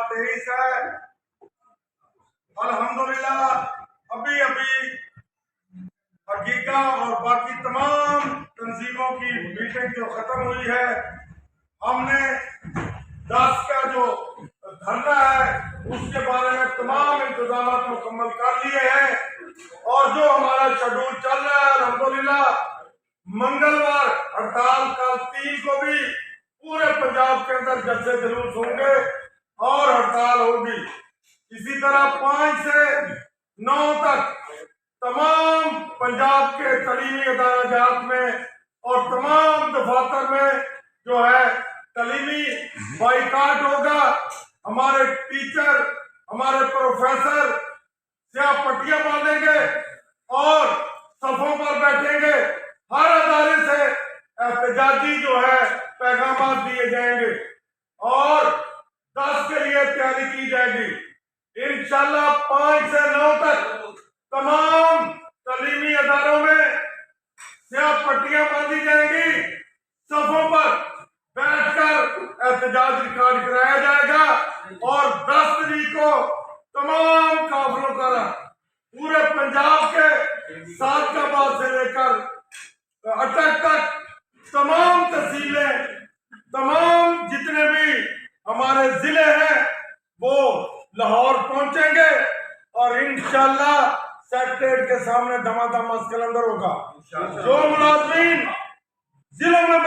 2023 ہے۔ الحمدللہ ابھی حقیقہ اور باقی تمام تنظیموں کی میٹنگ جو ختم ہوئی ہے، ہم نے 10 کا جو دھرنا ہے اس کے بارے میں تمام انتظامات مکمل کر لیے ہیں، اور جو ہمارا شیڈول چل رہا ہے الحمدللہ منگلوار ہڑتال کل 3 کو بھی پورے پنجاب کے اندر جلسے جلوس ہوں گے اور ہڑتال ہوگی۔ اسی طرح 5 سے 9 تک تمام پنجاب کے تعلیمی ادارہ جات میں اور تمام دفاتر میں جو ہے تعلیمی بائیکاٹ ہوگا۔ ہمارے ٹیچر، ہمارے پروفیسر سیاہ پٹیاں باندھیں گے اور صفوں پر بیٹھیں گے، ہر ادارے سے احتجاجی جو ہے پیغامات دیے جائیں گے اور 10 کے لیے تیاری کی جائے گی۔ انشاءاللہ 5 سے 9 تک تمام تعلیمی اداروں میں سیاہ پٹیاں باندھی جائیں گی، صفوں پر بیٹھ کر احتجاج ریکارڈ کرایا جائے گا، اور 10 تاریخ کو تمام قافلوں کا پورے پنجاب کے سعادت سے لے کر اٹک تک تمام تحصیلیں، تمام جتنے بھی ہمارے ضلع ہیں وہ لاہور پہنچیں گے، اور انشاءاللہ سیکٹریٹ کے سامنے دھما دھما اسکلندر ہوگا۔ جو ملازمین ضلعوں میں